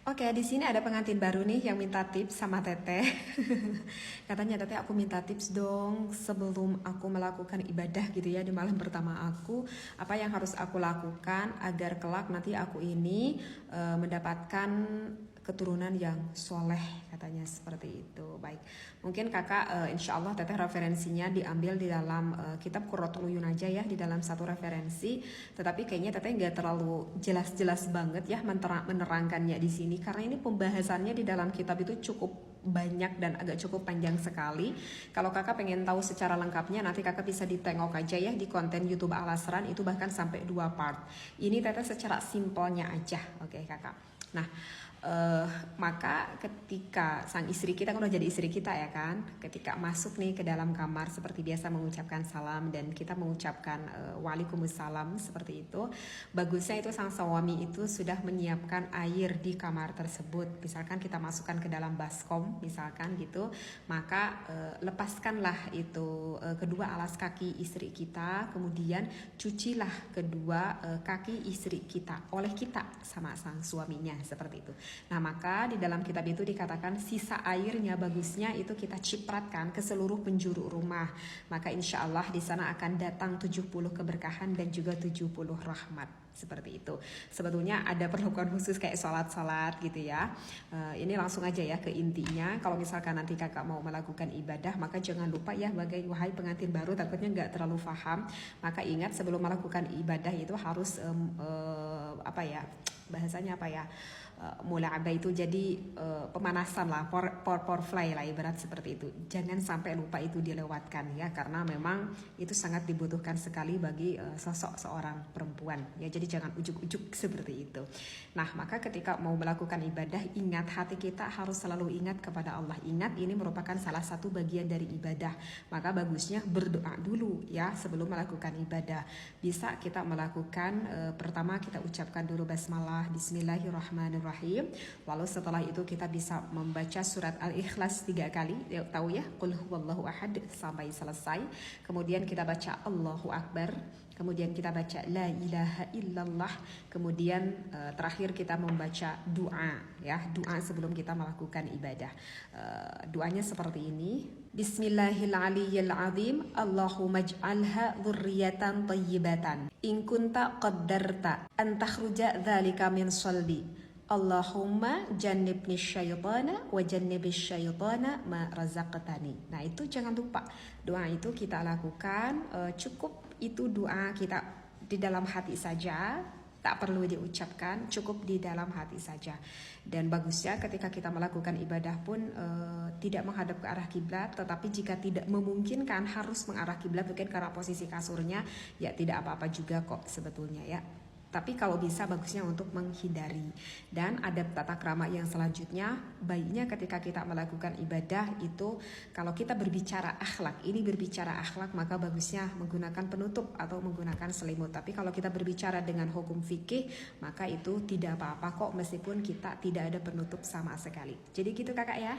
Oke, di sini ada pengantin baru nih yang minta tips sama Teteh. Katanya, Teteh, aku minta tips dong sebelum aku melakukan ibadah gitu ya di malam pertama aku. Apa yang harus aku lakukan agar kelak nanti aku ini mendapatkan keturunan yang soleh, katanya seperti itu. Baik, mungkin kakak insya Allah Teteh referensinya diambil di dalam kitab Qurratul Uyun aja ya, di dalam satu referensi. Tetapi kayaknya Teteh nggak terlalu jelas-jelas banget ya menerangkannya di sini, karena ini pembahasannya di dalam kitab itu cukup banyak dan agak cukup panjang sekali. Kalau kakak pengen tahu secara lengkapnya, nanti kakak bisa ditengok aja ya di konten YouTube Al Asran, itu bahkan sampai 2 part. Ini Teteh secara simpelnya aja, oke kakak. Nah, maka ketika sang istri kita kan udah jadi istri kita ya kan, ketika masuk nih ke dalam kamar seperti biasa mengucapkan salam dan kita mengucapkan waalaikumsalam seperti itu, bagusnya itu sang suami itu sudah menyiapkan air di kamar tersebut. Misalkan kita masukkan ke dalam baskom misalkan gitu, maka lepaskanlah itu kedua alas kaki istri kita, kemudian cucilah kedua kaki istri kita oleh kita sama sang suaminya seperti itu. Nah, maka di dalam kitab itu dikatakan sisa airnya bagusnya itu kita cipratkan ke seluruh penjuru rumah. Maka insya Allah di sana akan datang 70 keberkahan dan juga 70 rahmat. Seperti itu. Sebetulnya ada perlukan khusus kayak sholat-sholat gitu ya. Ini langsung aja ya ke intinya. Kalau misalkan nanti kakak mau melakukan ibadah, maka jangan lupa ya, wahai pengantin baru, takutnya nggak terlalu paham. Maka ingat sebelum melakukan ibadah itu harus apa ya, bahasanya apa ya, mula'abah itu jadi pemanasan lah, pour fly lah ibarat seperti itu. Jangan sampai lupa itu dilewatkan ya, karena memang itu sangat dibutuhkan sekali bagi sosok seorang perempuan ya. Jadi jangan ujuk-ujuk seperti itu. Nah, maka ketika mau melakukan ibadah, ingat hati kita harus selalu ingat kepada Allah. Ingat ini merupakan salah satu bagian dari ibadah. Maka bagusnya berdoa dulu ya sebelum melakukan ibadah. Bisa kita melakukan pertama kita ucapkan dulu basmalah, bismillahirrahmanirrahim. Lalu setelah itu kita bisa membaca surat Al-Ikhlas 3 kali, tahu ya, qul huwallahu ahad sampai selesai. Kemudian kita baca Allahu Akbar, kemudian kita baca la ilaha illallah, kemudian terakhir kita membaca doa ya, doa sebelum kita melakukan ibadah. Doanya seperti ini. Bismillahirrahmanirrahim. Allahumma ij'alha dzurriyyatan thayyibatan in kunta qaddarta an takhruja dzalika min salbi. Allahumma jannibni syaitana wa jannibis syaitana ma razaqtani. Nah, itu jangan lupa. Doa itu kita lakukan, cukup itu doa kita di dalam hati saja, tak perlu diucapkan, cukup di dalam hati saja. Dan bagusnya ketika kita melakukan ibadah pun tidak menghadap ke arah kiblat, tetapi jika tidak memungkinkan harus mengarah kiblat mungkin karena posisi kasurnya, ya tidak apa-apa juga kok sebetulnya ya. Tapi kalau bisa bagusnya untuk menghindari. Dan ada tata krama yang selanjutnya, baiknya ketika kita melakukan ibadah itu kalau kita berbicara akhlak, ini berbicara akhlak, maka bagusnya menggunakan penutup atau menggunakan selimut. Tapi kalau kita berbicara dengan hukum fikih, maka itu tidak apa-apa kok meskipun kita tidak ada penutup sama sekali. Jadi gitu kakak ya.